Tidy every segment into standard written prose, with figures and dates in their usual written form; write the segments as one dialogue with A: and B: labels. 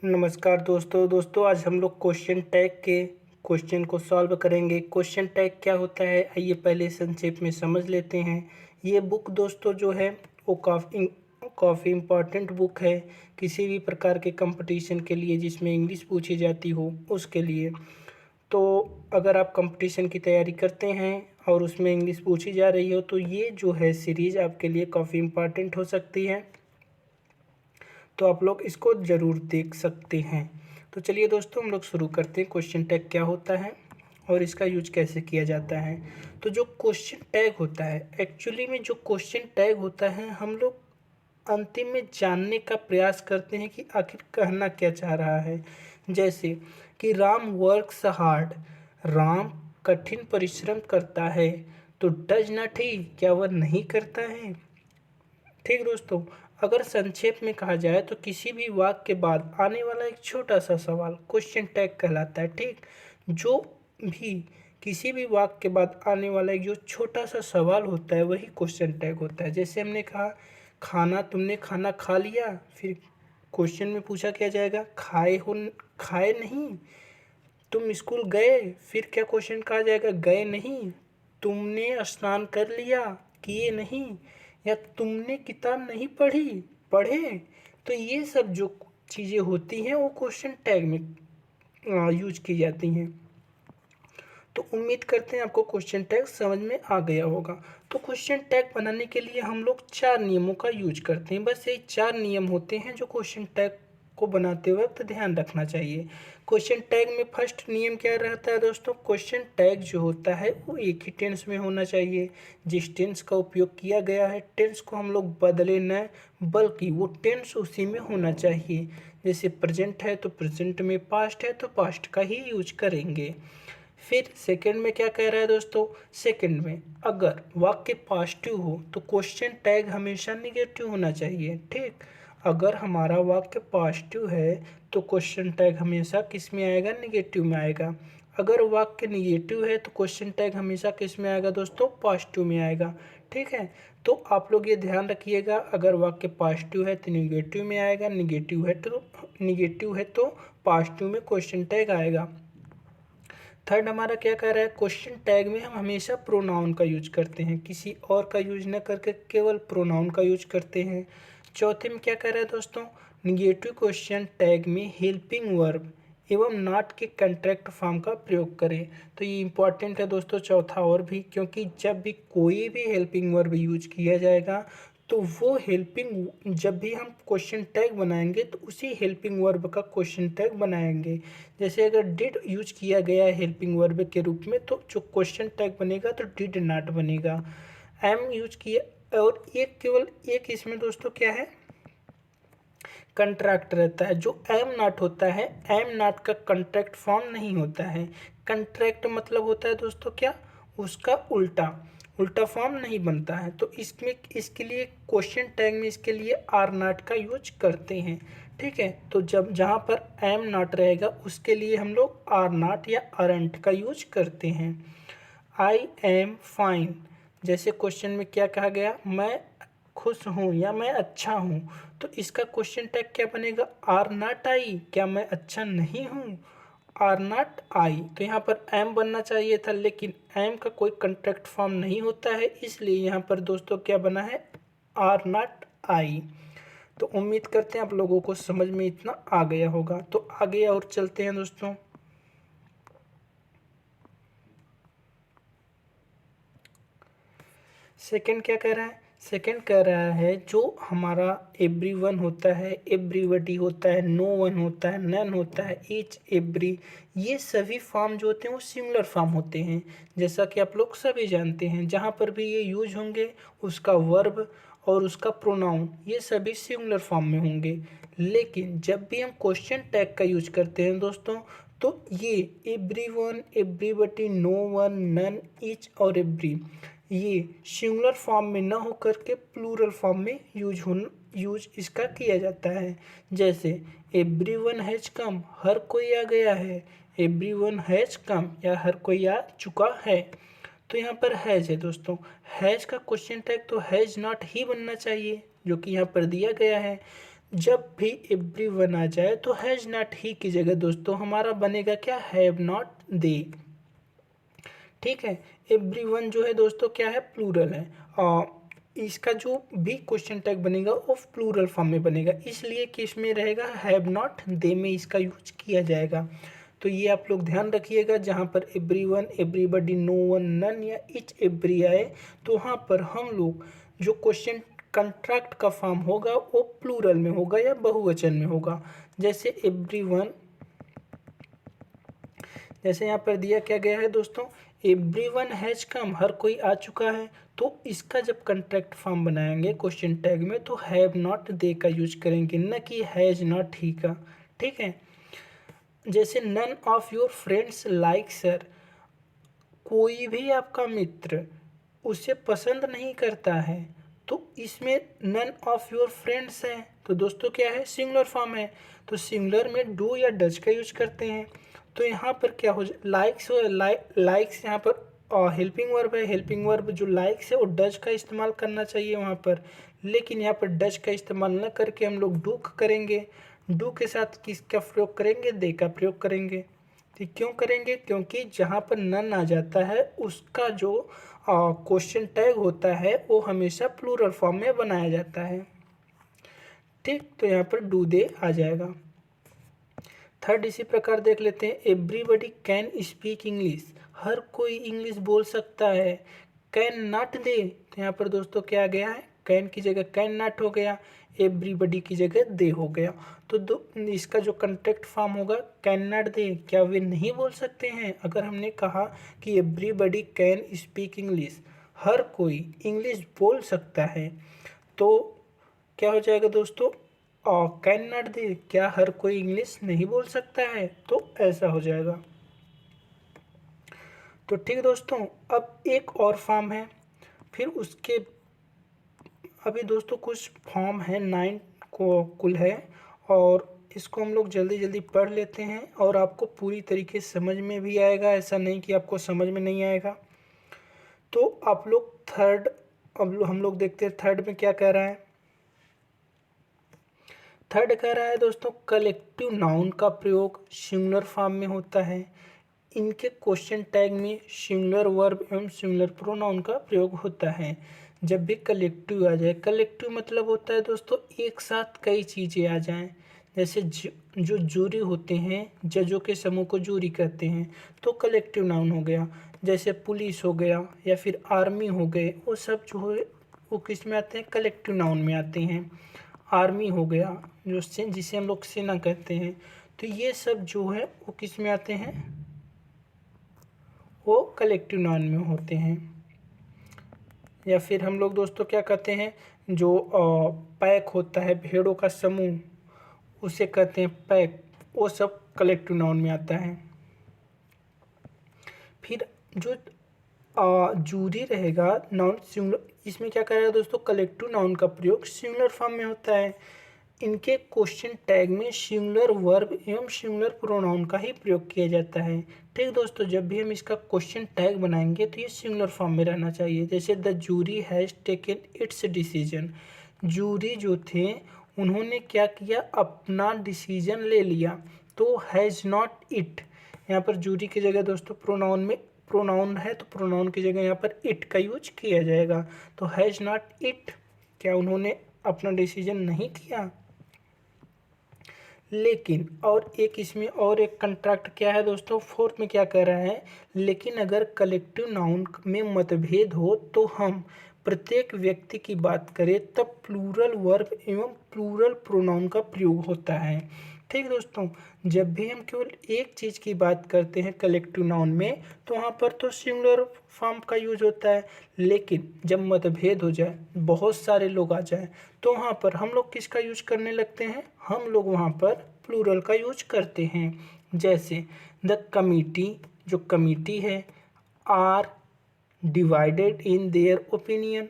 A: नमस्कार दोस्तों आज हम लोग क्वेश्चन टैग के क्वेश्चन को सॉल्व करेंगे। क्वेश्चन टैग क्या होता है आइए पहले संक्षेप में समझ लेते हैं। ये बुक दोस्तों जो है वो काफ़ी इम्पॉर्टेंट बुक है किसी भी प्रकार के कंपटीशन के लिए जिसमें इंग्लिश पूछी जाती हो उसके लिए। तो अगर आप कंपटीशन की तैयारी करते हैं और उसमें इंग्लिश पूछी जा रही हो तो ये जो है सीरीज़ आपके लिए काफ़ी इम्पॉर्टेंट हो सकती है, तो आप लोग इसको ज़रूर देख सकते हैं। तो चलिए दोस्तों हम लोग शुरू करते हैं। क्वेश्चन टैग क्या होता है और इसका यूज कैसे किया जाता है। तो जो क्वेश्चन टैग होता है, एक्चुअली में जो क्वेश्चन टैग होता है हम लोग अंतिम में जानने का प्रयास करते हैं कि आखिर कहना क्या चाह रहा है। जैसे कि राम वर्क्स हार्ड, राम कठिन परिश्रम करता है, तो डज नॉट ही, क्या वह नहीं करता है। ठीक दोस्तों, अगर संक्षेप में कहा जाए तो किसी भी वाक्य के बाद आने वाला एक छोटा सा सवाल क्वेश्चन टैग कहलाता है। ठीक, जो भी किसी भी वाक्य के बाद आने वाला एक जो छोटा सा सवाल होता है वही क्वेश्चन टैग होता है। जैसे हमने कहा खाना, तुमने खाना खा लिया, फिर क्वेश्चन में पूछा क्या जाएगा, खाए हो, खाए नहीं। तुम स्कूल गए, फिर क्या क्वेश्चन कहा जाएगा, गए नहीं। तुमने स्नान कर लिया, किए नहीं। या तुमने किताब नहीं पढ़ी, पढ़े। तो ये सब जो चीज़ें होती हैं वो क्वेश्चन टैग में यूज की जाती हैं। तो उम्मीद करते हैं आपको क्वेश्चन टैग समझ में आ गया होगा। तो क्वेश्चन टैग बनाने के लिए हम लोग 4 नियमों का यूज करते हैं। बस यही 4 नियम होते हैं जो क्वेश्चन टैग को बनाते वक्त ध्यान रखना चाहिए। क्वेश्चन टैग में फर्स्ट नियम क्या रहता है दोस्तों, क्वेश्चन टैग जो होता है वो एक ही टेंस में होना चाहिए। जिस टेंस का उपयोग किया गया है टेंस को हम लोग बदले न, बल्कि वो टेंस उसी में होना चाहिए। जैसे प्रेजेंट है तो प्रेजेंट में, पास्ट है तो पास्ट का ही यूज करेंगे। फिर सेकंड में क्या कह रहा है दोस्तों, सेकंड में अगर वाक्य पॉजिटिव हो तो क्वेश्चन टैग हमेशा निगेटिव होना चाहिए। ठीक, अगर हमारा वाक्य पॉजिटिव है तो क्वेश्चन टैग हमेशा किस में आएगा, निगेटिव में आएगा। अगर वाक्य निगेटिव है तो क्वेश्चन टैग हमेशा किस में आएगा दोस्तों, पॉजिटिव में आएगा। ठीक है, तो आप लोग ये ध्यान रखिएगा, अगर वाक्य पॉजिटिव है तो निगेटिव में आएगा, निगेटिव है तो पॉजिटिव में क्वेश्चन टैग आएगा। थर्ड हमारा क्या कह रहा है, क्वेश्चन टैग में हम हमेशा प्रोनाउन का यूज करते हैं, किसी और का यूज न करके केवल प्रोनाउन का यूज करते हैं। चौथे में क्या कह रहा है दोस्तों, निगेटिव क्वेश्चन टैग में हेल्पिंग वर्ब एवं नॉट के कंट्रैक्ट फॉर्म का प्रयोग करें। तो ये इंपॉर्टेंट है दोस्तों चौथा और भी, क्योंकि जब भी कोई भी हेल्पिंग वर्ब यूज किया जाएगा तो वो हेल्पिंग, जब भी हम क्वेश्चन टैग बनाएंगे तो उसी हेल्पिंग वर्ब का क्वेश्चन टैग बनाएंगे। जैसे अगर डिड यूज किया गया है हेल्पिंग वर्ब के रूप में तो जो क्वेश्चन टैग बनेगा तो डिड नॉट बनेगा। एम यूज किया, और एक केवल एक इसमें दोस्तों क्या है, कंट्रैक्ट रहता है। जो एम नॉट होता है, एम नॉट का कंट्रैक्ट फॉर्म नहीं होता है। कंट्रैक्ट मतलब होता है दोस्तों क्या, उसका उल्टा, उल्टा फॉर्म नहीं बनता है। तो इसमें इसके लिए क्वेश्चन टैग में इसके लिए आर नॉट का यूज करते हैं। ठीक है, तो जब जहाँ पर एम नॉट रहेगा उसके लिए हम लोग आर नॉट या अरंट का यूज करते हैं। आई एम फाइन, जैसे क्वेश्चन में क्या कहा गया, मैं खुश हूँ या मैं अच्छा हूँ, तो इसका क्वेश्चन टैग क्या बनेगा, आर नॉट आई, क्या मैं अच्छा नहीं हूँ, आर नॉट आई। तो यहाँ पर एम बनना चाहिए था लेकिन एम का कोई कंट्रैक्ट फॉर्म नहीं होता है, इसलिए यहाँ पर दोस्तों क्या बना है, आर नॉट आई। तो उम्मीद करते हैं आप लोगों को समझ में इतना आ गया होगा। तो आगे और चलते हैं दोस्तों। सेकंड क्या कह रहा है, सेकंड कह रहा है जो हमारा एवरीवन होता है, एवरीबडी होता है, नो वन होता है, नन होता है, ईच, एवरी, ये सभी फॉर्म जो होते हैं वो सिंगुलर फॉर्म होते हैं। जैसा कि आप लोग सभी जानते हैं, जहाँ पर भी ये यूज होंगे उसका वर्ब और उसका प्रोनाउन ये सभी सिंगुलर फॉर्म में होंगे। लेकिन जब भी हम क्वेश्चन टैग का यूज करते हैं दोस्तों तो ये everyone, everybody, no one, none, each और एवरी ये सिंगुलर फॉर्म में ना होकर के प्लूरल फॉर्म में यूज इसका किया जाता है। जैसे एवरीवन हैज कम, हर कोई आ गया है, एवरीवन हैज कम या हर कोई आ चुका है। तो यहाँ पर हैज है दोस्तों, हैज का क्वेश्चन टैग तो हैज नॉट ही बनना चाहिए जो कि यहाँ पर दिया गया है। जब भी एवरीवन आ जाए तो हैज नॉट ही की जगह दोस्तों हमारा बनेगा क्या, हैव नॉट दे। ठीक है, एवरीवन जो है दोस्तों क्या है, प्लूरल है। इसका जो भी क्वेश्चन टैग बनेगा वो प्लूरल फॉर्म में बनेगा, इसलिए कि इसमें रहेगा हैव नॉट, दे में इसका यूज किया जाएगा। तो ये आप लोग ध्यान रखिएगा, जहाँ पर everyone, everybody, no one, none या इच एवरी आए तो वहाँ पर हम लोग जो क्वेश्चन कंट्रैक्ट का फॉर्म होगा वो प्लूरल में होगा या बहुवचन में होगा। जैसे एवरीवन, जैसे यहाँ पर दिया क्या गया है दोस्तों, एवरीवन हैज कम, हर कोई आ चुका है, तो इसका जब कंट्रैक्ट फॉर्म बनाएंगे क्वेश्चन टैग में तो हैव नॉट दे का यूज करेंगे, न कि हैज नॉट ही का। ठीक है, जैसे none of your friends like sir, कोई भी आपका मित्र उसे पसंद नहीं करता है, तो इसमें नन ऑफ योर फ्रेंड्स है तो दोस्तों क्या है, सिंगुलर फॉर्म है, तो सिंगुलर में डू या डज का यूज करते हैं। तो यहाँ पर क्या हो जाए, लाइक्स हो, लाइक्स यहाँ पर हेल्पिंग वर्ब है, हेल्पिंग वर्ब जो लाइक्स है वो डज का इस्तेमाल करना चाहिए वहाँ पर, लेकिन यहाँ पर डज का इस्तेमाल न करके हम लोग डू करेंगे। डू के साथ किसका प्रयोग करेंगे, दे का प्रयोग करेंगे। तो क्यों करेंगे, क्योंकि जहाँ पर नन आ जाता है उसका जो क्वेश्चन टैग होता है वो हमेशा प्लूरल फॉर्म में बनाया जाता है। ठीक, तो यहाँ पर डू दे आ जाएगा। थर्ड इसी प्रकार देख लेते हैं, एवरीबडी कैन स्पीक इंग्लिश, हर कोई इंग्लिश बोल सकता है। कैन नॉट दे, तो यहाँ पर दोस्तों क्या आ गया है, कैन की जगह कैन नॉट हो गया, एवरीबडी की जगह दे हो गया। तो इसका जो कंट्रैक्ट फॉर्म होगा कैन नॉट दे, क्या वे नहीं बोल सकते हैं। अगर हमने कहा कि एवरीबडी कैन स्पीक इंग्लिश, हर कोई इंग्लिश बोल सकता है, तो क्या हो जाएगा दोस्तों, कैन नॉट दे, क्या हर कोई इंग्लिश नहीं बोल सकता है, तो ऐसा हो जाएगा। तो ठीक दोस्तों, अब एक और फॉर्म है, फिर उसके अभी दोस्तों कुछ फॉर्म है 9 को कुल है, और इसको हम लोग जल्दी जल्दी पढ़ लेते हैं और आपको पूरी तरीके से समझ में भी आएगा, ऐसा नहीं कि आपको समझ में नहीं आएगा। तो आप लोग थर्ड, अब हम लोग देखते हैं थर्ड में क्या कह रहा है। थर्ड कह रहा है दोस्तों, कलेक्टिव नाउन का प्रयोग सिंगुलर फॉर्म में होता है। इनके क्वेश्चन टैग में सिंगुलर वर्ब एवं सिंगुलर प्रोनाउन का प्रयोग होता है। जब भी कलेक्टिव आ जाए, कलेक्टिव मतलब होता है दोस्तों एक साथ कई चीज़ें आ जाएं, जैसे जो जूरी होते हैं, जजों के समूह को जूरी कहते हैं, तो कलेक्टिव नाउन हो गया। जैसे पुलिस हो गया या फिर आर्मी हो गए, वो सब जो है वो किस में आते हैं, कलेक्टिव नाउन में आते हैं। आर्मी हो गया जो जिसे हम लोग सेना कहते हैं, तो ये सब जो है वो किस में आते हैं, वो कलेक्टिव नाउन में होते हैं। या फिर हम लोग दोस्तों क्या कहते हैं, जो पैक होता है भेड़ों का समूह, उसे कहते हैं पैक, वो सब कलेक्टिव नाउन में आता है। फिर जो जूरी रहेगा नाउन सिंगुलर, इसमें क्या करेगा दोस्तों, कलेक्टिव नाउन का प्रयोग सिंगुलर फॉर्म में होता है। इनके क्वेश्चन टैग में सिंगुलर वर्ब एवं सिंगुलर प्रोनाउन का ही प्रयोग किया जाता है। ठीक दोस्तों, जब भी हम इसका क्वेश्चन टैग बनाएंगे तो ये सिंगुलर फॉर्म में रहना चाहिए। जैसे the jury has taken its decision, jury जो थे उन्होंने क्या किया, अपना डिसीजन ले लिया। तो हैज़ नॉट इट, यहाँ पर जूरी की जगह दोस्तों प्रोनाउन में प्रोनाउन है तो प्रोनाउन की जगह यहाँ पर इट का यूज किया जाएगा। तो हैज़ नॉट इट, क्या उन्होंने अपना डिसीजन नहीं किया। लेकिन और एक इसमें और एक कंट्रैक्ट क्या है दोस्तों, फोर्थ में क्या कह रहा है, लेकिन अगर कलेक्टिव नाउन में मतभेद हो तो हम प्रत्येक व्यक्ति की बात करें तब प्लूरल वर्ब एवं प्लूरल प्रोनाउन का प्रयोग होता है। ठीक दोस्तों, जब भी हम केवल एक चीज़ की बात करते हैं कलेक्टिव नाउन में तो वहाँ पर तो सिंगुलर फॉर्म का यूज होता है, लेकिन जब मतभेद हो जाए, बहुत सारे लोग आ जाए, तो वहाँ पर हम लोग किसका यूज करने लगते हैं, हम लोग वहाँ पर प्लूरल का यूज करते हैं। जैसे द कमिटी, जो कमिटी है, are divided in their opinion,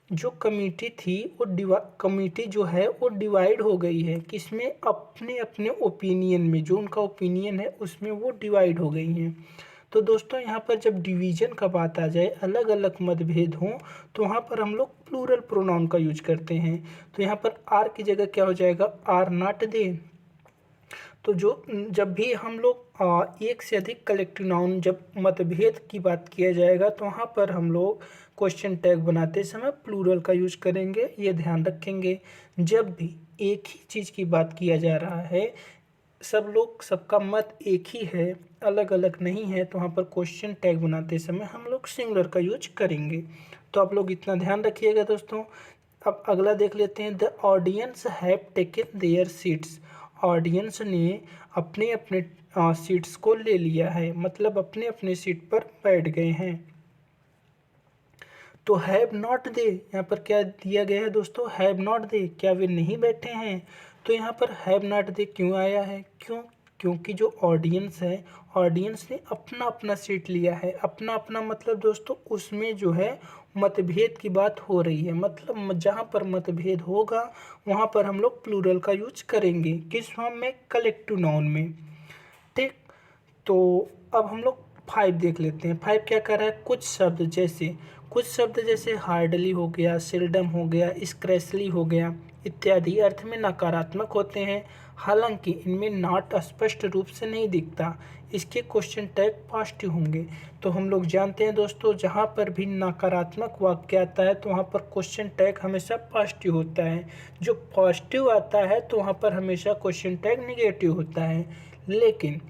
A: जो कमेटी थी वो कमेटी जो है वो डिवाइड हो गई है, किसमें, अपने अपने ओपिनियन में, जो उनका ओपिनियन है उसमें वो डिवाइड हो गई हैं। तो दोस्तों यहाँ पर जब डिवीजन का बात आ जाए, अलग अलग मतभेद हों, तो वहाँ पर हम लोग प्लूरल प्रोनाउन का यूज करते हैं। तो यहाँ पर आर की जगह क्या हो जाएगा, आर नॉट दे। तो जब भी हम लोग एक से अधिक कलेक्टिव नाउन जब मतभेद की बात किया जाएगा, तो वहाँ पर हम लोग क्वेश्चन टैग बनाते समय प्लूरल का यूज करेंगे, ये ध्यान रखेंगे। जब भी एक ही चीज़ की बात किया जा रहा है, सबका मत एक ही है, अलग अलग नहीं है, तो वहाँ पर क्वेश्चन टैग बनाते समय हम लोग सिंगुलर का यूज करेंगे। तो आप लोग इतना ध्यान रखिएगा दोस्तों। अब अगला देख लेते हैं, the audience have taken there seats. Audience ने अपने अपने सीट्स को ले लिया है, मतलब अपने अपने सीट पर बैठ गए हैं। तो हैव नॉट दे, यहाँ पर क्या दिया गया है दोस्तों, हैव नॉट दे, क्या वे नहीं बैठे हैं। तो यहाँ पर हैव नॉट दे क्यों आया है, क्योंकि जो ऑडियंस है, ऑडियंस ने अपना अपना सीट लिया है। अपना अपना मतलब दोस्तों उसमें जो है मतभेद की बात हो रही है, मतलब जहाँ पर मतभेद होगा वहाँ पर हम लोग प्लूरल का यूज करेंगे। किस फॉर्म में, कलेक्टिव नाउन में। ठीक, तो अब हम लोग 5 देख लेते हैं। 5 क्या कर रहा है, कुछ शब्द जैसे हार्डली हो गया, सेल्डम हो गया, स्क्रैचली हो गया इत्यादि अर्थ में नकारात्मक होते हैं, हालांकि इनमें नॉट स्पष्ट रूप से नहीं दिखता। इसके क्वेश्चन टैग पॉजिटिव होंगे। तो हम लोग जानते हैं दोस्तों, जहाँ पर भी नकारात्मक वाक्य आता है तो वहाँ पर क्वेश्चन टैग हमेशा पॉजिटिव होता है। जो पॉजिटिव आता है तो वहाँ पर हमेशा क्वेश्चन टैग निगेटिव होता है। लेकिन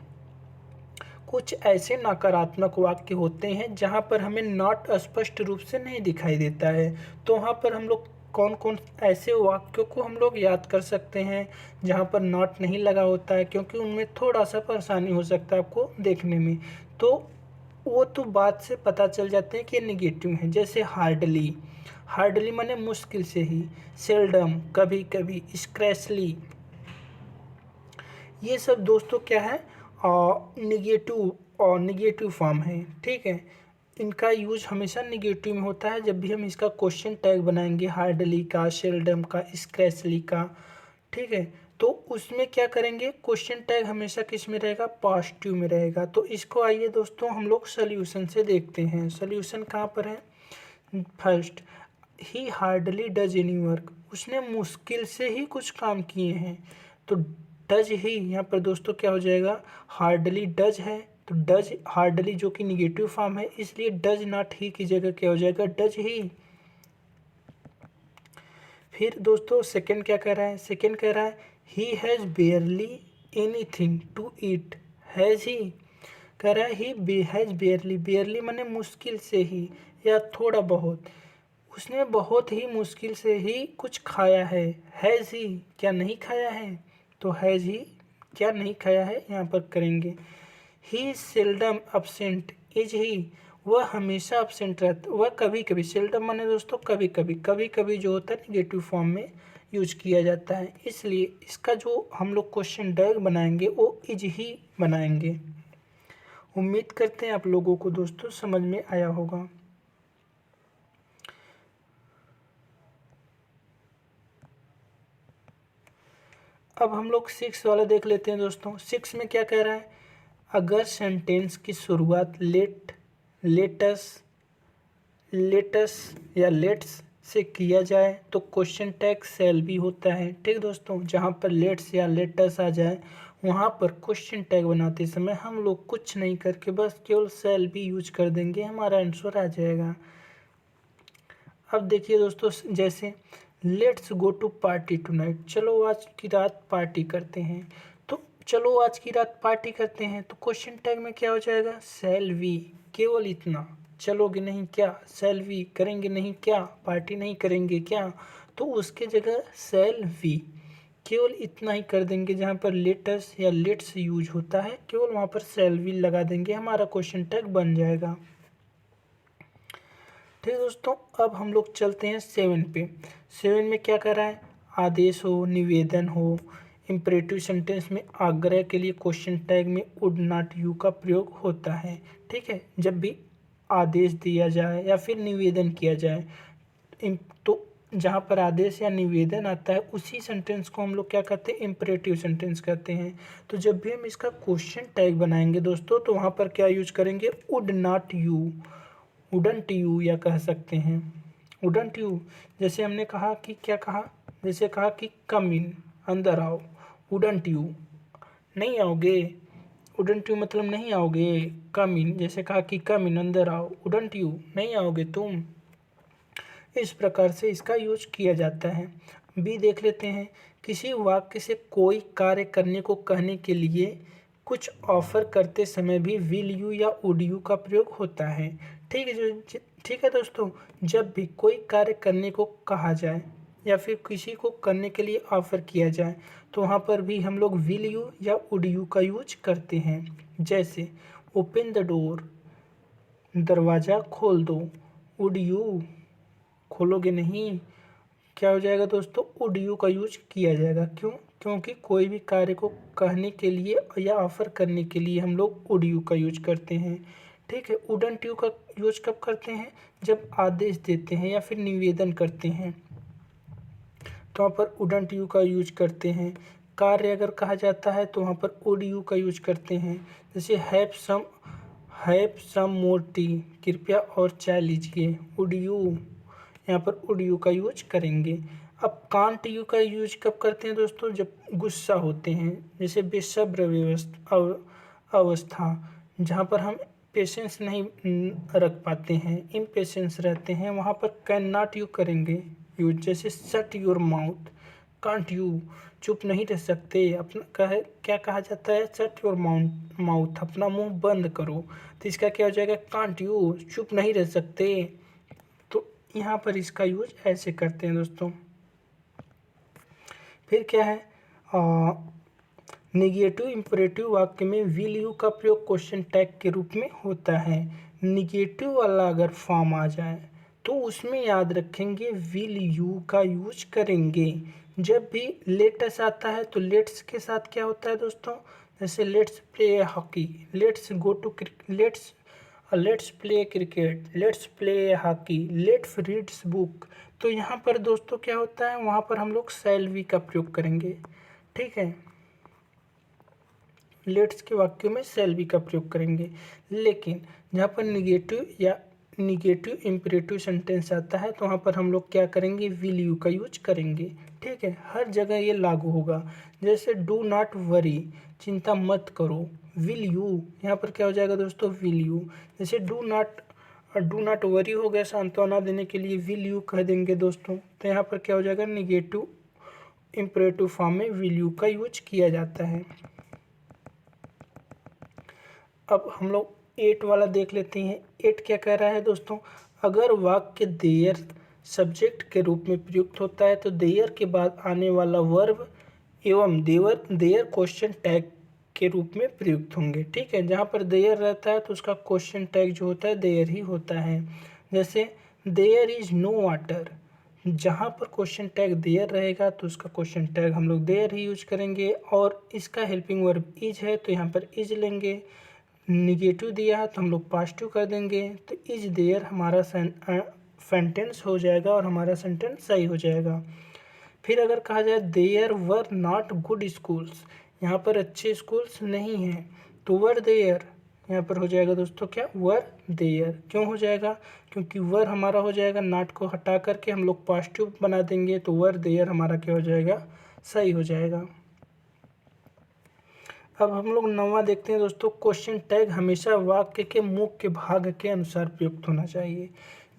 A: कुछ ऐसे नकारात्मक वाक्य होते हैं जहाँ पर हमें नॉट स्पष्ट रूप से नहीं दिखाई देता है। तो वहाँ पर हम लोग कौन कौन ऐसे वाक्यों को हम लोग याद कर सकते हैं जहाँ पर नॉट नहीं लगा होता है, क्योंकि उनमें थोड़ा सा परेशानी हो सकता है आपको देखने में। तो वो तो बात से पता चल जाते हैं कि ये निगेटिव हैं। जैसे हार्डली, हार्डली माने मुश्किल से ही, सेल्डम कभी कभी, स्क्रैचली, ये सब दोस्तों क्या है, निगेटिव फॉर्म है। ठीक है, इनका यूज हमेशा निगेटिव में होता है जब भी हम इसका क्वेश्चन टैग बनाएंगे, हार्डली का, सेल्डम का, स्क्रैचली का। ठीक है, तो उसमें क्या करेंगे, क्वेश्चन टैग हमेशा किस में रहेगा, पॉजिटिव में रहेगा। तो इसको आइए दोस्तों हम लोग सोल्यूशन से देखते हैं। सोल्यूशन कहाँ पर है, first, he hardly does any work, उसने मुश्किल से ही कुछ काम किए हैं। तो डज ही यहाँ पर दोस्तों क्या हो जाएगा, हार्डली डज है, तो डज हार्डली जो कि निगेटिव फॉर्म है, इसलिए डज नॉट ही की जगह क्या हो जाएगा, डज ही। फिर दोस्तों सेकंड क्या कह रहा है, सेकंड कह रहा है he has barely anything to eat. Has he कह रहा है ही हैज़ बेयरली, बेयरली माने मुश्किल से ही या थोड़ा बहुत, उसने बहुत ही मुश्किल से ही कुछ खाया है। हैज़ ही क्या नहीं खाया है, तो हैज़ ही क्या नहीं खाया है यहाँ पर करेंगे। ही सेल्डम अपसेंट, इज ही वह हमेशा अपसेंट रहता, वह कभी कभी, सेल्डम माने दोस्तों कभी कभी, कभी कभी जो होता है निगेटिव फॉर्म में यूज किया जाता है, इसलिए इसका जो हम लोग क्वेश्चन टैग बनाएंगे वो इज ही बनाएंगे। उम्मीद करते हैं आप लोगों को दोस्तों समझ में आया होगा। अब हम लोग 6 वाला देख लेते हैं दोस्तों। 6 में क्या कह रहा है, अगर सेंटेंस की शुरुआत लेटस या लेट्स से किया जाए तो क्वेश्चन टैग सेल भी होता है। ठीक दोस्तों, जहाँ पर लेट्स या लेटस आ जाए वहाँ पर क्वेश्चन टैग बनाते समय हम लोग कुछ नहीं करके बस केवल सेल भी यूज कर देंगे, हमारा आंसर आ जाएगा। अब देखिए दोस्तों, जैसे let's go to party tonight, चलो आज की रात पार्टी करते हैं। तो चलो आज की रात पार्टी करते हैं, तो क्वेश्चन टैग में क्या हो जाएगा, शैल वी, केवल इतना, चलोगे नहीं क्या, शैल वी, करेंगे नहीं क्या, पार्टी नहीं करेंगे क्या, तो उसके जगह शैल वी, केवल इतना ही कर देंगे। जहाँ पर लेटस या लेट्स यूज होता है केवल वहाँ पर शैल वी लगा देंगे, हमारा क्वेश्चन टैग बन जाएगा। ठीक है दोस्तों, अब हम लोग चलते हैं 7 पे। 7 में क्या कर रहा है, आदेश हो, निवेदन हो, इम्परेटिव सेंटेंस में आग्रह के लिए क्वेश्चन टैग में वुड नॉट यू का प्रयोग होता है। ठीक है, जब भी आदेश दिया जाए या फिर निवेदन किया जाए तो जहाँ पर आदेश या निवेदन आता है उसी सेंटेंस को हम लोग क्या कहते हैं, इम्परेटिव सेंटेंस कहते हैं। तो जब भी हम इसका क्वेश्चन टैग बनाएंगे दोस्तों, तो वहाँ पर क्या यूज करेंगे, would not you, wouldn't you, या कह सकते हैं वुडंट यू। जैसे हमने कहा कि क्या कहा, जैसे कहा कि कम इन, अंदर आओ, वुडंट यू, नहीं आओगे, वुडंट यू मतलब नहीं आओगे। कम इन, जैसे कहा कि कम इन, अंदर आओ, वुडंट यू, नहीं आओगे तुम। इस प्रकार से इसका यूज किया जाता है। बी देख लेते हैं, किसी वाक्य से कोई कार्य करने को कहने के लिए कुछ ऑफर करते समय भी विल यू या वुड यू का प्रयोग होता है। ठीक है ठीक है दोस्तों, जब भी कोई कार्य करने को कहा जाए या फिर किसी को करने के लिए ऑफर किया जाए, तो वहाँ पर भी हम लोग विल यू या वुड यू का यूज करते हैं। जैसे ओपन द डोर, दरवाज़ा खोल दो, वुड यू, खोलोगे नहीं, क्या हो जाएगा दोस्तों, वुड यू का यूज किया जाएगा। क्यों, क्योंकि कोई भी कार्य को कहने के लिए या ऑफर करने के लिए हम लोग वुड यू का यूज करते हैं। ठीक है, वुडंट यू का यूज कब करते हैं, जब आदेश देते हैं या फिर निवेदन करते हैं, तो वहाँ पर वुडंट यू का यूज करते हैं। कार्य अगर कहा जाता है तो वहाँ पर वुड यू का यूज करते हैं। जैसे हैव सम मोर टी, कृपया और चाय लीजिए, वुड यू, यहाँ पर वुड यू का यूज करेंगे। अब कांट यू का यूज कब करते हैं दोस्तों, जब गुस्सा होते हैं। जैसे बेसब्र अवस्था, जहाँ पर हम पेशेंस नहीं रख पाते हैं, इम्पेशेंस रहते हैं, वहाँ पर कैन नॉट यू करेंगे यूज। जैसे shut your mouth, can't you, चुप नहीं रह सकते, अपना क्या कहा जाता है, शट योर माउथ, अपना मुंह बंद करो। तो इसका क्या हो जाएगा, कांट यू, चुप नहीं रह सकते। तो यहाँ पर इसका यूज ऐसे करते हैं दोस्तों। फिर क्या है, निगेटिव इंपरेटिव वाक्य में विल यू का प्रयोग क्वेश्चन टैग के रूप में होता है। निगेटिव वाला अगर फॉर्म आ जाए तो उसमें याद रखेंगे विल यू का यूज करेंगे। जब भी लेट्स आता है तो लेट्स के साथ क्या होता है दोस्तों, जैसे let's play hockey, let's go to let's play cricket, let's play hockey, let's reads book. तो यहाँ पर दोस्तों क्या होता है, वहाँ पर हम लोग शैल वी का प्रयोग करेंगे। ठीक है, लेट्स के वाक्य में शैल वी का प्रयोग करेंगे। लेकिन जहाँ पर निगेटिव इंपरेटिव सेंटेंस आता है तो वहाँ पर हम लोग क्या करेंगे, विल यू का यूज करेंगे। ठीक है, हर जगह ये लागू होगा। जैसे डू नॉट वरी, चिंता मत करो, विल यू, यहाँ पर क्या हो जाएगा दोस्तों, विल यू। जैसे डू नॉट वरी हो गया सांत्वना देने के लिए, विल यू कह देंगे दोस्तों। तो यहाँ पर क्या हो जाएगा, निगेटिव इंपरेटिव फॉर्म में विल यू का यूज किया जाता है। अब हम लोग 8 वाला देख लेते हैं। 8 क्या कह रहा है दोस्तों, अगर वाक्य देयर सब्जेक्ट के रूप में प्रयुक्त होता है तो देयर के बाद आने वाला वर्ब एवं देयर क्वेश्चन टैग के रूप में प्रयुक्त होंगे। ठीक है, जहाँ पर देयर रहता है तो उसका क्वेश्चन टैग जो होता है देयर ही होता है। जैसे देयर इज नो वाटर, जहाँ पर क्वेश्चन टैग देयर रहेगा तो उसका क्वेश्चन टैग हम लोग देयर ही यूज करेंगे। और इसका हेल्पिंग वर्ब इज है तो यहाँ पर इज लेंगे। निगेटिव दिया है तो हम लोग पॉजिटिव कर देंगे, तो इज देयर हमारा सेंटेंस हो जाएगा और हमारा सेंटेंस सही हो जाएगा। फिर अगर कहा जाए there were not good schools, यहाँ पर अच्छे स्कूल्स नहीं हैं, तो वर देयर यहाँ पर हो जाएगा दोस्तों क्या, वर देयर। क्यों हो जाएगा, क्योंकि वर हमारा हो जाएगा, नॉट को हटा करके हम लोग पॉजिटिव बना देंगे, तो वर देयर हमारा क्या हो जाएगा, सही हो जाएगा। अब हम लोग 9वां देखते हैं दोस्तों, क्वेश्चन टैग हमेशा वाक्य के मुख्य भाग के अनुसार प्रयुक्त होना चाहिए।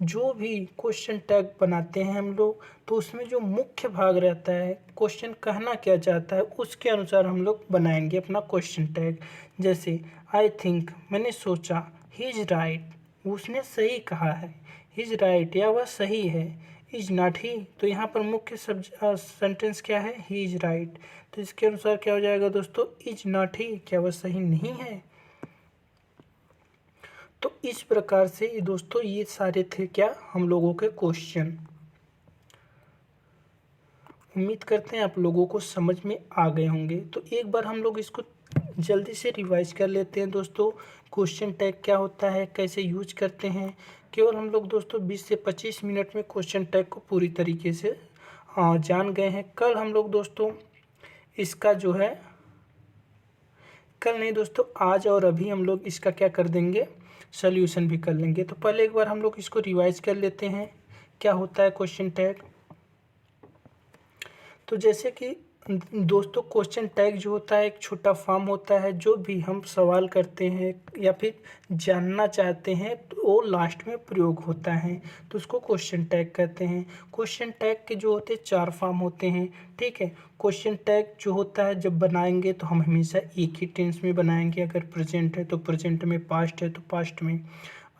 A: जो भी क्वेश्चन टैग बनाते हैं हम लोग, तो उसमें जो मुख्य भाग रहता है, क्वेश्चन कहना क्या चाहता है, उसके अनुसार हम लोग बनाएंगे अपना क्वेश्चन टैग। जैसे आई थिंक, मैंने सोचा, ही इज राइट, उसने सही कहा है, ही इज राइट या वह सही है, इज नॉट ही, तो यहाँ पर मुख्य सेंटेंस क्या है, ही इज राइट। तो इसके अनुसार क्या हो जाएगा दोस्तों, इज नॉट ही, क्या वह सही नहीं है। तो इस प्रकार से दोस्तों ये सारे थे क्या, हम लोगों के क्वेश्चन। उम्मीद करते हैं आप लोगों को समझ में आ गए होंगे। तो एक बार हम लोग इसको जल्दी से रिवाइज कर लेते हैं दोस्तों। क्वेश्चन टैग क्या होता है, कैसे यूज करते हैं, केवल हम लोग दोस्तों 20 से 25 मिनट में क्वेश्चन टैग को पूरी तरीके से जान गए हैं। कल हम लोग दोस्तों इसका जो है, कल नहीं दोस्तों, आज और अभी हम लोग इसका क्या कर देंगे, सॉल्यूशन भी कर लेंगे। तो पहले एक बार हम लोग इसको रिवाइज कर लेते हैं क्या होता है क्वेश्चन टैग। तो जैसे कि दोस्तों क्वेश्चन टैग जो होता है एक छोटा फॉर्म होता है, जो भी हम सवाल करते हैं या फिर जानना चाहते हैं तो वो लास्ट में प्रयोग होता है, तो उसको क्वेश्चन टैग कहते हैं। क्वेश्चन टैग के जो होते हैं 4 फॉर्म होते हैं, ठीक है। क्वेश्चन टैग जो होता है जब बनाएंगे तो हम हमेशा एक ही टेंस में बनाएंगे, अगर प्रेजेंट है तो प्रेजेंट में, पास्ट है तो पास्ट में।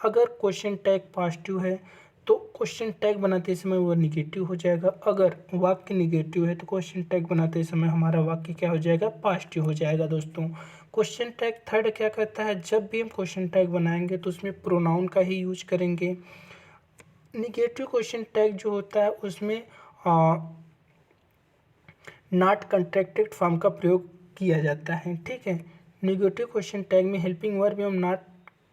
A: अगर क्वेश्चन टैग पॉजिटिव है तो क्वेश्चन टैग बनाते समय वो निगेटिव हो जाएगा। अगर वाक्य निगेटिव है तो क्वेश्चन टैग बनाते समय हमारा वाक्य क्या हो जाएगा, पॉजिटिव हो जाएगा दोस्तों। क्वेश्चन टैग थर्ड क्या कहता है, जब भी हम क्वेश्चन टैग बनाएंगे तो उसमें प्रोनाउन का ही यूज करेंगे। निगेटिव क्वेश्चन टैग जो होता है उसमें नॉट कंट्रैक्टेड फॉर्म का प्रयोग किया जाता है, ठीक है। निगेटिव क्वेश्चन टैग में हेल्पिंग वर्ब एवं नॉट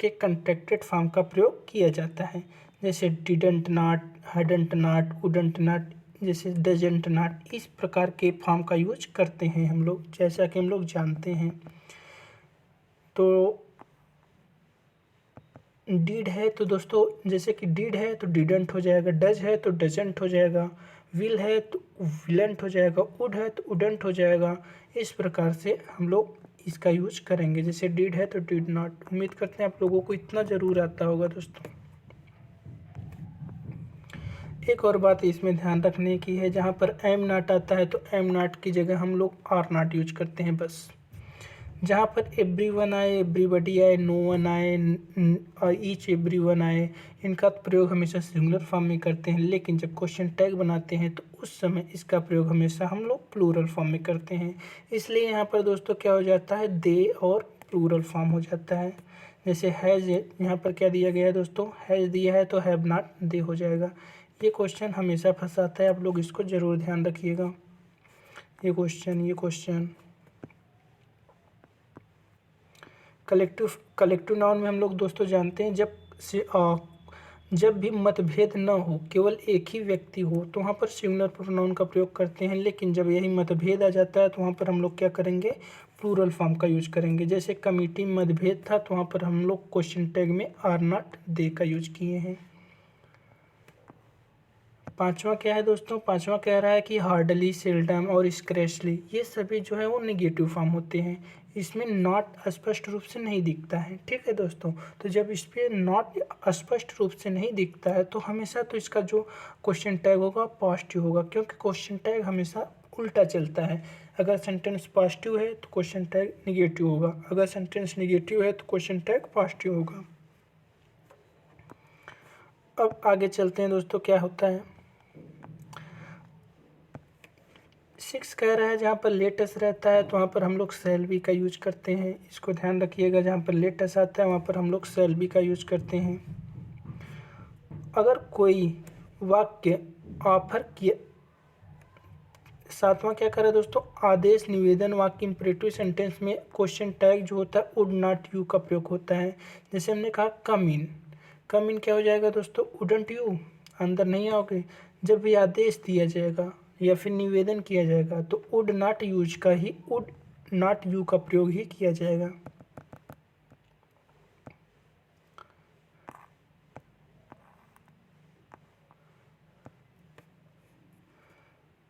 A: के कंट्रैक्टेड फॉर्म का प्रयोग किया जाता है, जैसे didn't not, hadn't not, wouldn't not, जैसे डजंट नॉट। इस प्रकार के फॉर्म का यूज करते हैं हम लोग, जैसा कि हम लोग जानते हैं। तो डीड है तो दोस्तों जैसे कि डीड है तो डिडंट हो जाएगा, डज है तो डजंट हो जाएगा, विल है तो विलेंट हो जाएगा, वुड है तो वुडंट हो जाएगा। इस प्रकार से हम लोग इसका यूज करेंगे। जैसे डीड है तो डिड नॉट। उम्मीद करते हैं आप लोगों को इतना ज़रूर आता होगा दोस्तों। एक और बात इसमें ध्यान रखने की है, जहाँ पर एम नॉट आता है तो एम नॉट की जगह हम लोग आर नॉट यूज करते हैं बस। जहाँ पर एवरीवन आए, एवरीबडी आए, नो वन आए, ईच एवरीवन आए, इनका प्रयोग हमेशा सिंगुलर फॉर्म में करते हैं। लेकिन जब क्वेश्चन टैग बनाते हैं तो उस समय इसका प्रयोग हमेशा हम लोग प्लूरल फॉर्म में करते हैं। इसलिए यहाँ पर दोस्तों क्या हो जाता है, दे और प्लूरल फॉर्म हो जाता है। जैसे हैज़, यहाँ पर क्या दिया गया है दोस्तों, हैज़ दिया है तो हैव नॉट दे हो जाएगा। ये क्वेश्चन हमेशा फंसाता है, आप लोग इसको ज़रूर ध्यान रखिएगा। ये क्वेश्चन कलेक्टिव नाउन में हम लोग दोस्तों जानते हैं जब भी मतभेद न हो, केवल एक ही व्यक्ति हो, तो वहाँ पर सिंगुलर प्रोनाउन का प्रयोग करते हैं। लेकिन जब यही मतभेद आ जाता है तो वहाँ पर हम लोग क्या करेंगे, प्लूरल फॉर्म का यूज करेंगे। जैसे कमिटी में मतभेद था तो वहाँ पर हम लोग क्वेश्चन टैग में आर नॉट दे का यूज किए हैं। पांचवा क्या है दोस्तों, पांचवा कह रहा है कि हार्डली, सेल्डम और स्क्रैचली, ये सभी जो है वो नेगेटिव फॉर्म होते हैं। इसमें नॉट स्पष्ट रूप से नहीं दिखता है, ठीक है दोस्तों। तो जब इस पर नॉट स्पष्ट रूप से नहीं दिखता है तो हमेशा तो इसका जो क्वेश्चन टैग होगा पॉजिटिव होगा, क्योंकि क्वेश्चन टैग हमेशा उल्टा चलता है। अगर सेंटेंस पॉजिटिव है तो क्वेश्चन टैग निगेटिव होगा, अगर सेंटेंस निगेटिव है तो क्वेश्चन टैग पॉजिटिव होगा। अब आगे चलते हैं दोस्तों, क्या होता है 6 कह रहा है जहाँ पर लेटस रहता है तो वहाँ पर हम लोग शैल बी का यूज करते हैं। इसको ध्यान रखिएगा, जहाँ पर लेटस आता है वहाँ पर हम लोग शैल बी का यूज करते हैं। अगर कोई वाक्य ऑफर किया, सातवां क्या कह रहा है दोस्तों, आदेश, निवेदन, वाक्य, इंपरेटिव सेंटेंस में क्वेश्चन टैग जो होता है वुड नॉट यू का प्रयोग होता है। जैसे हमने कहा कम इन, कम इन क्या हो जाएगा दोस्तों, वुडंट यू, अंदर नहीं आओगे। जब भी आदेश दिया जाएगा या फिर निवेदन किया जाएगा तो वुड नॉट यूज का ही, वुड नॉट यू का प्रयोग ही किया जाएगा।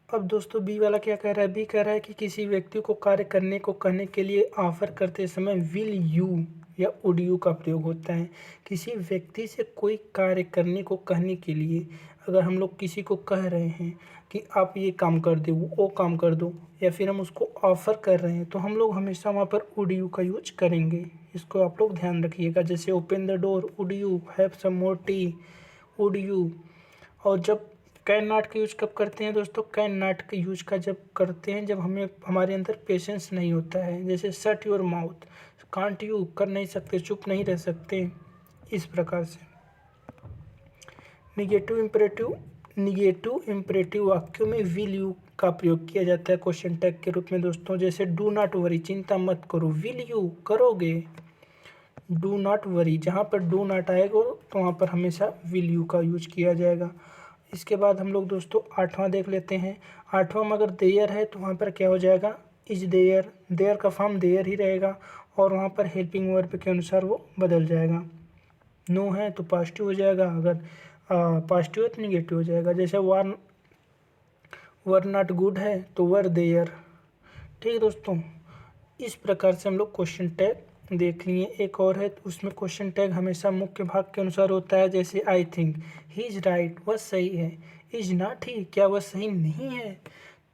A: अब दोस्तों बी वाला क्या कह रहा है, बी कह रहा है कि किसी व्यक्ति को कार्य करने को कहने के लिए ऑफर करते समय विल यू या वुड यू का प्रयोग होता है। किसी व्यक्ति से कोई कार्य करने को कहने के लिए अगर हम लोग किसी को कह रहे हैं कि आप ये काम कर दो, वो काम कर दो, या फिर हम उसको ऑफ़र कर रहे हैं तो हम लोग हमेशा वहाँ पर वुड यू का यूज करेंगे। इसको आप लोग ध्यान रखिएगा। जैसे open the door, would you have some more tea, would you. और जब कैन नॉट का यूज कब करते हैं दोस्तों, कैन नॉट का यूज का जब करते हैं जब हमारे अंदर पेशेंस नहीं होता है। जैसे shut your mouth, can't you, कर नहीं सकते, चुप नहीं रह सकते, इस प्रकार से। निगेटिव इंपरेटिव वाक्यों में विल यू का प्रयोग किया जाता है क्वेश्चन टैग के रूप में दोस्तों। जैसे डू नॉट वरी, चिंता मत करो, विल यू, करोगे। डू नॉट वरी, जहाँ पर डू नॉट आएगा तो वहाँ पर हमेशा विल यू का यूज किया जाएगा। इसके बाद हम लोग दोस्तों आठवां देख लेते हैं। आठवां में अगर देयर है तो वहाँ पर क्या हो जाएगा, इज देयर, देयर का फॉर्म देयर ही रहेगा और वहाँ पर हेल्पिंग वर्ब के अनुसार वो बदल जाएगा। नो है तो पॉजिटिव हो जाएगा, अगर पॉजिटिव है तो निगेटिव हो जाएगा। जैसे वर नॉट गुड है तो वर देयर। ठीक है दोस्तों, इस प्रकार से हम लोग क्वेश्चन टैग देख लिए। एक और है तो उसमें क्वेश्चन टैग हमेशा मुख्य भाग के अनुसार होता है। जैसे I think, he is right, वह सही है। इज नॉट ही, क्या वह सही नहीं है।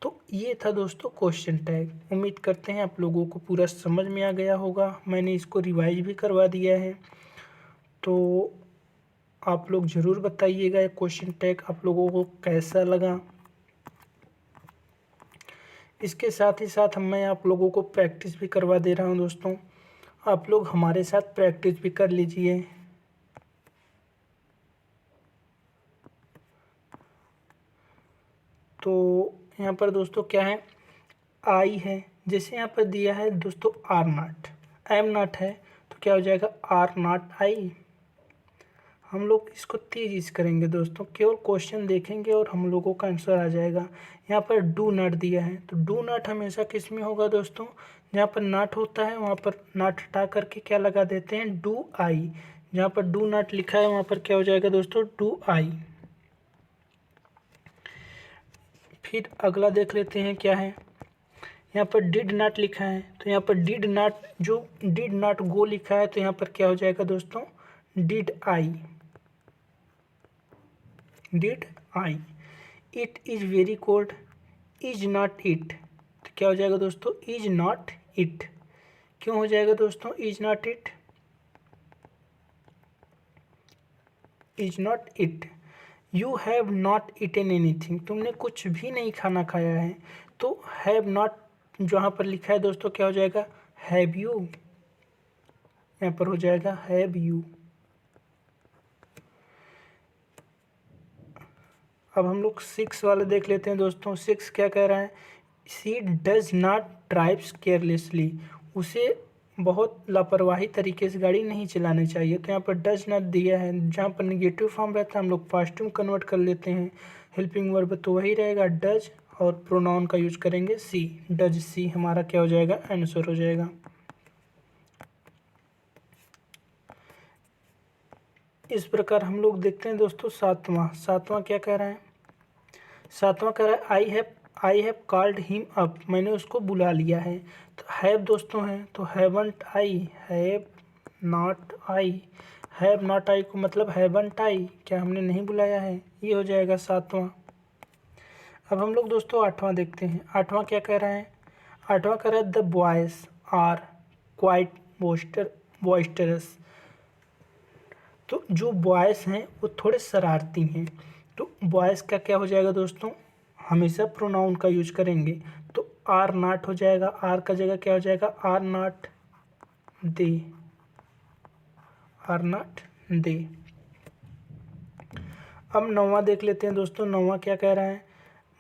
A: तो ये था दोस्तों क्वेश्चन टैग। उम्मीद करते हैं आप लोगों को पूरा समझ में आ गया होगा। मैंने इसको रिवाइज भी करवा दिया है, तो आप लोग ज़रूर बताइएगा ये क्वेश्चन टैग आप लोगों को कैसा लगा। इसके साथ ही साथ मैं आप लोगों को प्रैक्टिस भी करवा दे रहा हूँ दोस्तों, आप लोग हमारे साथ प्रैक्टिस भी कर लीजिए। तो यहाँ पर दोस्तों क्या है, आई है, जैसे यहाँ पर दिया है दोस्तों आर नॉट, एम नॉट है तो क्या हो जाएगा आर नॉट आई। हम लोग इसको तेजी से करेंगे दोस्तों, केवल क्वेश्चन देखेंगे और हम लोगों का आंसर आ जाएगा। यहाँ पर डू नॉट दिया है तो डू नॉट हमेशा किस में होगा दोस्तों, जहाँ पर नॉट होता है वहाँ पर नॉट हटा करके क्या लगा देते हैं, डू आई। जहाँ पर डू नॉट लिखा है वहाँ पर क्या हो जाएगा दोस्तों, डू आई। फिर अगला देख लेते हैं क्या है। यहाँ पर डिड नॉट लिखा है तो यहाँ पर डिड नॉट, जो डिड नॉट गो लिखा है तो यहाँ पर क्या हो जाएगा दोस्तों, did I, did I. It is very cold, is not it, तो क्या हो जाएगा दोस्तों, इज नॉट इट। क्यों हो जाएगा दोस्तों is not it, is not it. You have not eaten anything, तुमने कुछ भी नहीं खाना खाया है तो हैव नॉट जहाँ पर लिखा है दोस्तों क्या हो जाएगा, हैव यू, यहाँ पर हो जाएगा हैव यू। अब हम लोग 6 वाले देख लेते हैं दोस्तों। 6 क्या कह रहा है, she does not drives carelessly, उसे बहुत लापरवाही तरीके से गाड़ी नहीं चलानी चाहिए। तो यहाँ पर डज नॉट दिया है, जहाँ पर निगेटिव फॉर्म रहता है हम लोग पास्ट में कन्वर्ट कर लेते हैं। हेल्पिंग वर्ब तो वही रहेगा डज, और प्रोनाउन का यूज करेंगे सी, डज सी हमारा क्या हो जाएगा, आंसर हो जाएगा। इस प्रकार हम लोग देखते हैं दोस्तों सातवां क्या कह रहा है। सातवां कह रहा है I have called him up, मैंने उसको बुला लिया है। तो हैव दोस्तों है तो haven't I, have not I, have not I को मतलब हैवंट आई, क्या हमने नहीं बुलाया है, ये हो जाएगा सातवां। अब हम लोग दोस्तों आठवां देखते हैं। आठवां क्या कह रहा है, आठवां कह रहा है द बॉयज आर क्वाइट बॉइस्टरस, तो जो बॉयज़ हैं वो थोड़े शरारती हैं। तो बॉयज़ का क्या हो जाएगा दोस्तों, हमेशा प्रोनाउन का यूज करेंगे तो आर नॉट हो जाएगा, आर का जगह क्या हो जाएगा, are not they, are not they. अब नौवां देख लेते हैं दोस्तों। नौवां क्या कह रहा है,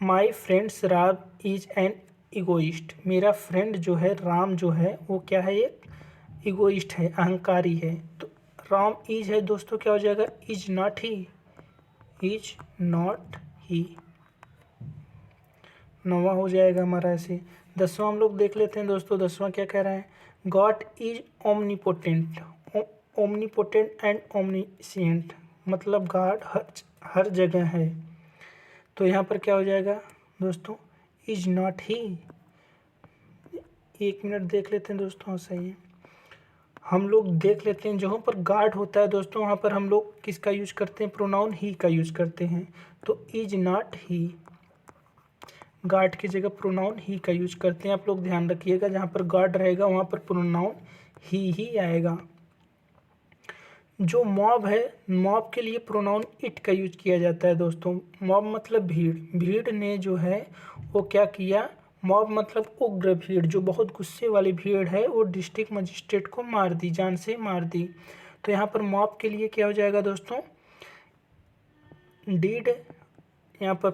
A: my friends Ram is an egoist, मेरा फ्रेंड जो है राम जो है वो क्या है, एक इगोइस्ट है, अहंकारी है। तो राम इज है दोस्तों क्या हो जाएगा, is not he, is not ही, नौवां हो जाएगा हमारा ऐसे। 10वां हम लोग देख लेते हैं दोस्तों। 10वां क्या कह रहा है, God is omnipotent, omnipotent and omniscient, मतलब गॉड हर जगह है। तो यहाँ पर क्या हो जाएगा दोस्तों, इज नॉट ही। 1 मिनट देख लेते हैं दोस्तों, हाँ सही है। हम लोग देख लेते हैं जहाँ पर गार्ड होता है दोस्तों वहाँ पर हम लोग किसका यूज करते हैं, प्रोनाउन ही का यूज करते हैं। तो इज नॉट ही, गार्ड की जगह प्रोनाउन ही का यूज करते हैं। आप लोग ध्यान रखिएगा जहाँ पर गार्ड रहेगा वहाँ पर प्रोनाउन ही आएगा। जो मॉब है, मॉब के लिए प्रोनाउन इट का यूज किया जाता है दोस्तों। मॉब मतलब भीड़, भीड़ ने जो है वो क्या किया, मॉब मतलब उग्र भीड़, जो बहुत गुस्से वाली भीड़ है वो डिस्ट्रिक्ट मजिस्ट्रेट को मार दी, जान से मार दी। तो यहाँ पर मॉब के लिए क्या हो जाएगा दोस्तों, डीड, यहाँ पर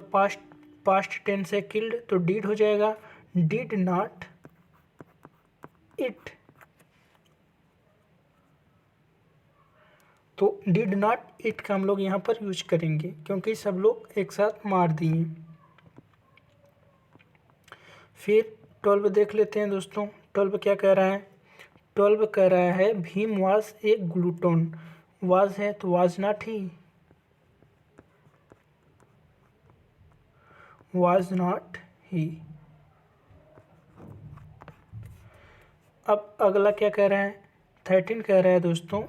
A: पास्ट टेंस है किल्ड तो डीड हो जाएगा, डिड नॉट इट, तो डिड नॉट इट का हम लोग यहाँ पर यूज करेंगे क्योंकि सब लोग एक साथ मार दिए। फिर 12 देख लेते हैं दोस्तों। 12 क्या कह रहा है? 12 कह रहा है भीम वाज ए ग्लूटोन। वाज है तो was not he, was not ही। अब अगला क्या कह रहा है? 13 कह रहा है दोस्तों।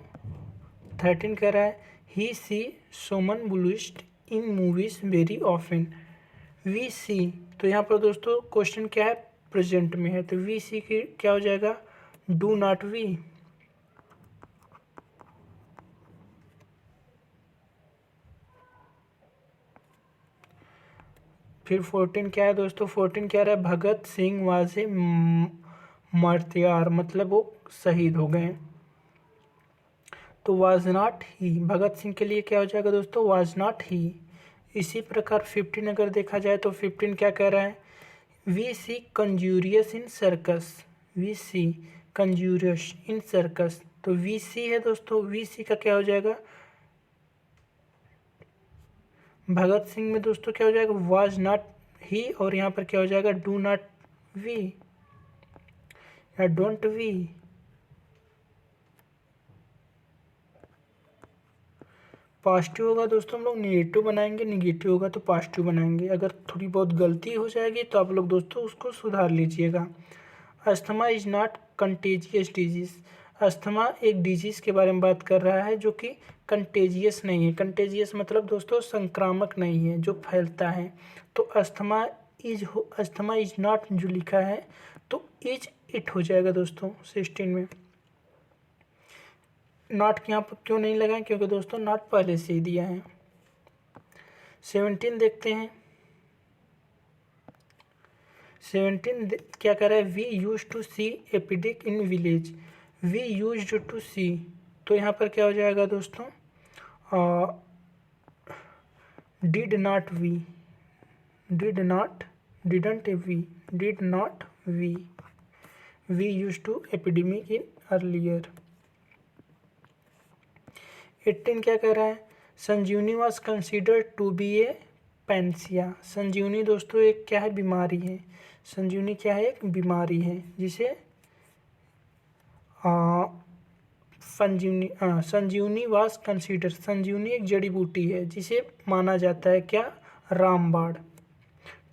A: 13 कह रहा है ही सी सोमन बुलिस्ट इन मूवीज वेरी ऑफन। वी सी, तो यहाँ पर दोस्तों क्वेश्चन क्या है? प्रेजेंट में है, तो वी सी की क्या हो जाएगा? Do not we. फिर 14 क्या है दोस्तों? 14 क्या रहा है? Bhagat Singh was a martyr, मतलब वो शहीद हो गए। तो was not he, Bhagat Singh के लिए क्या हो जाएगा दोस्तों? Was not he. इसी प्रकार 15 अगर देखा जाए तो 15 क्या कह रहा है? We see conjurers in circus. We see conjurers in circus, तो वी सी है दोस्तों। वी सी का क्या हो जाएगा? भगत सिंह में दोस्तों क्या हो जाएगा? वाज नॉट ही, और यहाँ पर क्या हो जाएगा? डू नॉट वी या डोंट वी। पॉजिटिव होगा दोस्तों हम लोग नेगेटिव बनाएंगे, नेगेटिव होगा तो पॉजिटिव बनाएंगे। अगर थोड़ी बहुत गलती हो जाएगी तो आप लोग दोस्तों उसको सुधार लीजिएगा। Asthma is not contagious disease. Asthma एक डिजीज़ के बारे में बात कर रहा है जो कि कंटेजियस नहीं है। कंटेजियस मतलब दोस्तों संक्रामक नहीं है, जो फैलता है। तो अस्थमा इज नॉट जो लिखा है तो इज इट हो जाएगा दोस्तों 16 में। नॉट यहाँ पर क्यों नहीं लगाएं? क्योंकि दोस्तों नॉट पहले से ही दिया है। 17 देखते हैं। 17 क्या कर रहा है? We use to see epidemic in village. We use to see, तो यहाँ पर क्या हो जाएगा दोस्तों? Did not we, did not, didn't we, did not we. We use to epidemic in earlier. 18 क्या कह रहा है? Sanjeevani was considered to be a panacea. Sanjeevani दोस्तों एक क्या है? बीमारी है। संजीवनी क्या है? एक बीमारी है जिसे संजीवनी वाज कंसीडर, संजीवनी एक जड़ी बूटी है जिसे माना जाता है क्या? रामबाण।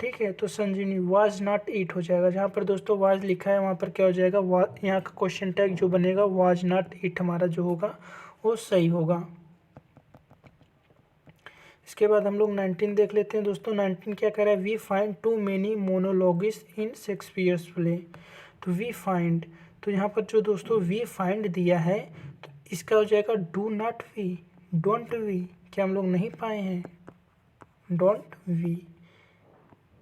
A: ठीक है, तो संजीवनी वाज नॉट ईट हो जाएगा। जहाँ पर दोस्तों वाज लिखा है वहाँ पर क्या हो जाएगा? यहाँ का क्वेश्चन टैग जो बनेगा वाज नॉट ईट हमारा जो होगा वो सही होगा। इसके बाद हम लोग 19 देख लेते हैं दोस्तों। 19 क्या कह रहा है? We find too many monologues in Shakespeare's play. तो वी फाइंड, तो यहाँ पर जो दोस्तों वी फाइंड दिया है तो इसका हो जाएगा do not we, don't we. क्या हम लोग नहीं पाए हैं? Don't we.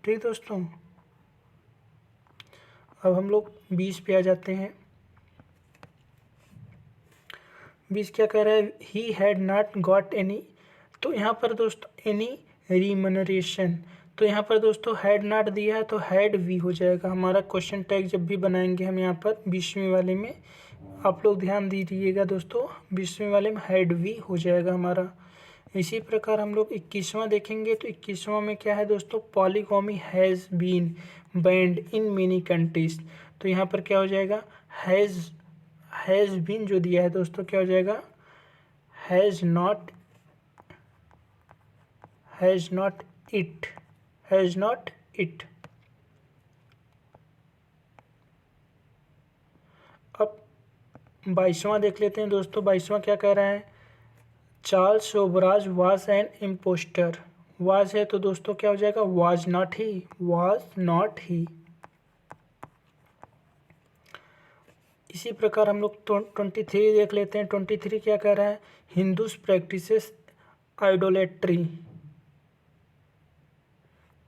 A: ठीक दोस्तों, अब हम लोग 20 पे आ जाते हैं। 20 क्या कह रहा है? He had not got any, तो यहाँ पर दोस्तों एनी रिमनरेशन, तो यहाँ पर दोस्तों हैड नॉट दिया है तो हैड वी हो जाएगा हमारा। क्वेश्चन टैग जब भी बनाएंगे हम यहाँ पर 20वें वाले में, आप लोग ध्यान दीजिएगा दोस्तों, 20वें वाले में हैड वी हो जाएगा हमारा। इसी प्रकार हम लोग 21वां देखेंगे तो 21वां में क्या है दोस्तों? Polygamy has been banned in many countries, तो यहाँ पर क्या हो जाएगा? हैज़ बीन जो दिया है दोस्तों क्या हो जाएगा? Has not, has not it, has not it. अब 22वां देख लेते हैं दोस्तों। 22वां क्या कह रहा है? Charles Sobhraj was an impostor. Was है तो दोस्तों क्या हो जाएगा? Was not he, was not he. इसी प्रकार हम लोग 23 देख लेते हैं। 23 क्या कह रहा है? Hindus practices idolatry.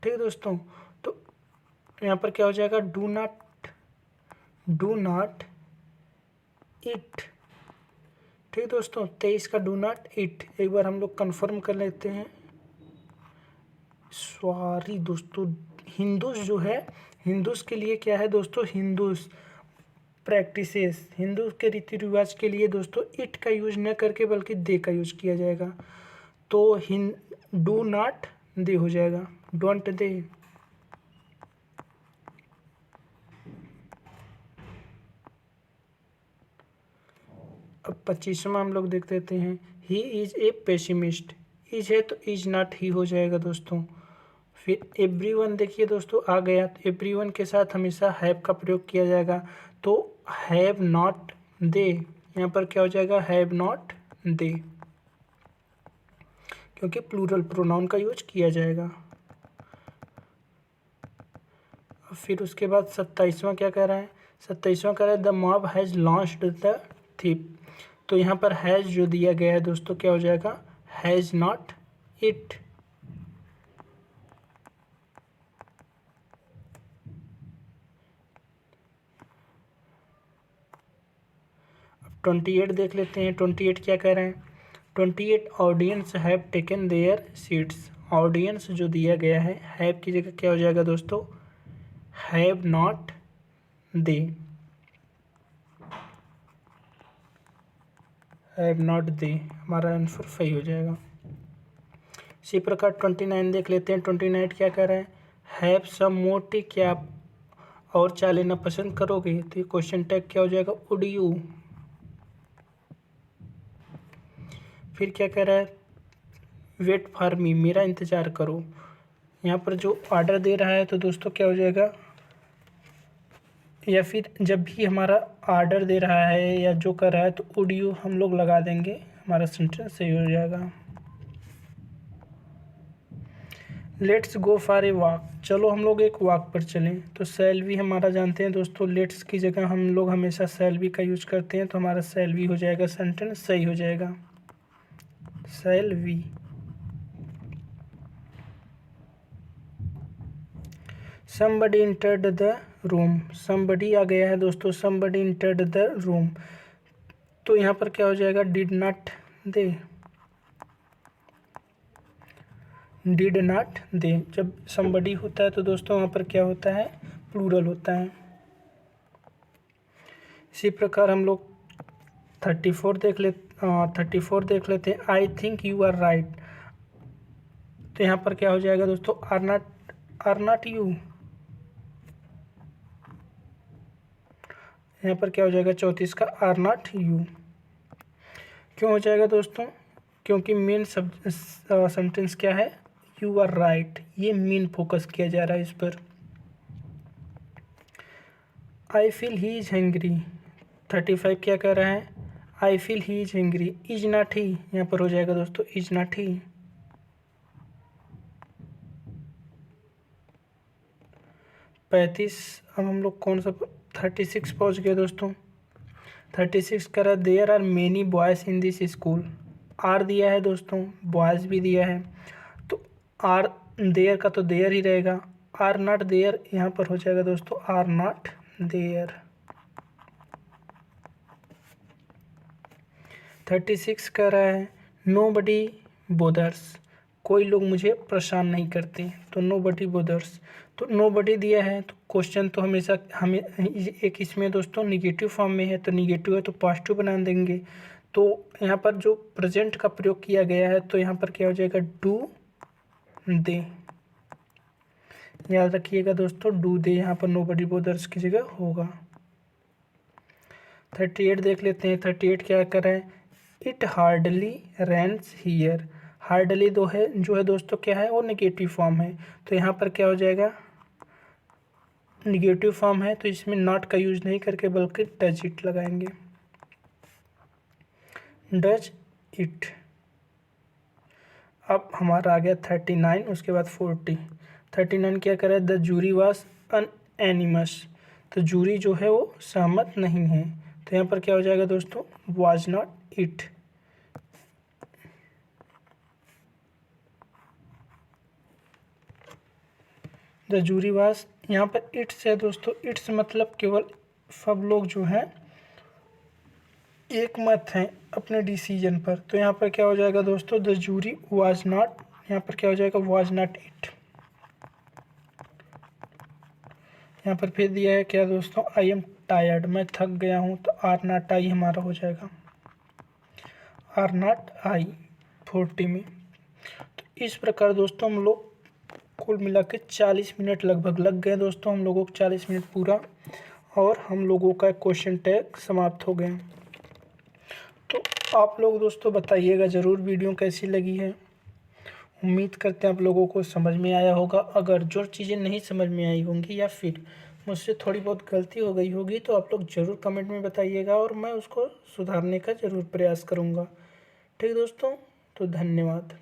A: ठीक है दोस्तों, तो यहाँ पर क्या हो जाएगा? Do not, do not it. ठीक है दोस्तों, 23 का डू नॉट इट एक बार हम लोग कंफर्म कर लेते हैं। सॉरी दोस्तों, हिंदूज जो है, हिंदूज के लिए क्या है दोस्तों? हिंदूज प्रैक्टिसेस, हिंदू के रीति रिवाज के लिए दोस्तों इट का यूज न करके बल्कि दे का यूज किया जाएगा। तो डू नॉट दे हो जाएगा, डोंट दे। अब 25वां हम लोग देख लेते हैं। He is a pessimist, is है तो इज नॉट ही हो जाएगा दोस्तों। फिर एवरीवन देखिए दोस्तों आ गया, तो एवरीवन के साथ हमेशा हैव का प्रयोग किया जाएगा। तो हैव नॉट दे, यहाँ पर क्या हो जाएगा, हैव नॉट दे, क्योंकि प्लूरल प्रोनाउन का यूज किया जाएगा। फिर उसके बाद 27वां क्या कह रहा है, 27वां कह रहा है the mob has launched the thief. तो यहाँ पर हैज़ जो दिया गया है दोस्तों क्या हो जाएगा, हैज़ नॉट इट। अब 28 देख लेते हैं। 28 क्या कह रहे हैं, 28 audience have taken there seats. Audience जो दिया गया है, हैव की जगह क्या हो जाएगा दोस्तों, have not they, have not they, हमारा आंसर सही हो जाएगा। इसी प्रकार 29 देख लेते हैं। 29 क्या कह रहा है, हैव सम मोर टी, क्या आप और चाय लेना पसंद करोगे। तो ये क्वेश्चन टैग क्या हो जाएगा, वुड यू। फिर क्या कह रहा है, वेट फॉर मी, मेरा इंतज़ार करो। यहाँ पर जो ऑर्डर दे रहा है तो दोस्तों क्या हो जाएगा, या फिर जब भी हमारा ऑर्डर दे रहा है या जो कर रहा है तो वुड यू हम लोग लगा देंगे, हमारा सेंटेंस सही हो जाएगा। Let's go for a walk, चलो हम लोग एक वॉक पर चलें। तो शैल भी हमारा जानते हैं दोस्तों, लेट्स की जगह हम लोग हमेशा शैल भी का यूज करते हैं, तो हमारा शैल भी हो जाएगा, सेंटेंस सही हो जाएगा, shall we. Somebody entered the room, somebody आ गया है दोस्तों, समबडी इंटर्ड द रूम। तो यहाँ पर क्या हो जाएगा, did not they, did not they. जब समबडी होता है तो दोस्तों वहाँ पर क्या होता है, प्लूरल होता है। इसी प्रकार हम लोग 34 देख लेते हैं। I think you are right. तो यहाँ पर क्या हो जाएगा दोस्तों, आर नॉट यू। यहाँ पर क्या हो जाएगा 34 का, आर नॉट यू। क्यों हो जाएगा दोस्तों, क्योंकि मेन सेंटेंस क्या है, यू आर राइट, ये मेन फोकस किया जा रहा है इस पर। I feel he is hangry. 35 क्या कह रहा है, I feel he is hangry, is not ही, यहाँ पर हो जाएगा दोस्तों इज नॉट ही। 35 अब हम लोग कौन सा, 36 पहुँच गए दोस्तों। 36 कह रहा है there are many boys in this school. Are दिया है दोस्तों, बॉयज़ भी दिया है, तो आर देयर का तो देयर ही रहेगा, आर नॉट देयर यहाँ पर हो जाएगा दोस्तों आर नॉट देयर। 36 कह रहा है नो बडी बोदर्स, कोई लोग मुझे परेशान नहीं करते, तो नो बडी बोदर्स। तो नो बडी दिया है तो क्वेश्चन तो हमेशा हमें एक इसमें दोस्तों निगेटिव फॉर्म में है, तो निगेटिव है तो पॉजिटिव बना देंगे। तो यहाँ पर जो प्रेजेंट का प्रयोग किया गया है तो यहाँ पर क्या हो जाएगा, डू दे। याद रखिएगा दोस्तों, डू दे यहाँ पर नो बडी बोदर्स की जगह होगा। 38 देख लेते हैं। 38 क्या कर रहा है, it hardly rains here. Hardly जो है दोस्तों क्या है, वो निगेटिव फॉर्म है, तो यहाँ पर क्या हो जाएगा, निगेटिव फॉर्म है तो इसमें नॉट का यूज नहीं करके बल्कि डज इट लगाएंगे, डज इट। अब हमारा आ गया 39, उसके बाद 40। 39 क्या कर रहा है, द जूरी वॉज अनएनिमस। तो जूरी जो है वो सहमत नहीं है, तो यहाँ पर क्या हो जाएगा दोस्तों, was not it. The jury was, यहाँ पर इट्स है दोस्तों, इट्स मतलब केवल सब लोग जो हैं एक मत हैं अपने डिसीजन पर, तो यहाँ पर क्या हो जाएगा दोस्तों, द जूरी वाज नॉट, यहाँ पर क्या हो जाएगा, वाज नॉट इट। यहाँ पर फिर दिया है क्या दोस्तों, आई एम टायर्ड, मैं थक गया हूँ, तो आर नॉट आई हमारा हो जाएगा आर नॉट आई 40 में। तो इस प्रकार दोस्तों हम लोग कुल मिला के 40 मिनट लगभग लग गए दोस्तों हम लोगों को, 40 मिनट पूरा, और हम लोगों का क्वेश्चन टैग समाप्त हो गया। तो आप लोग दोस्तों बताइएगा ज़रूर वीडियो कैसी लगी है। उम्मीद करते हैं आप लोगों को समझ में आया होगा। अगर जो चीज़ें नहीं समझ में आई होंगी या फिर मुझसे थोड़ी बहुत गलती हो गई होगी तो आप लोग ज़रूर कमेंट में बताइएगा और मैं उसको सुधारने का ज़रूर प्रयास करूँगा। ठीक दोस्तों, तो धन्यवाद।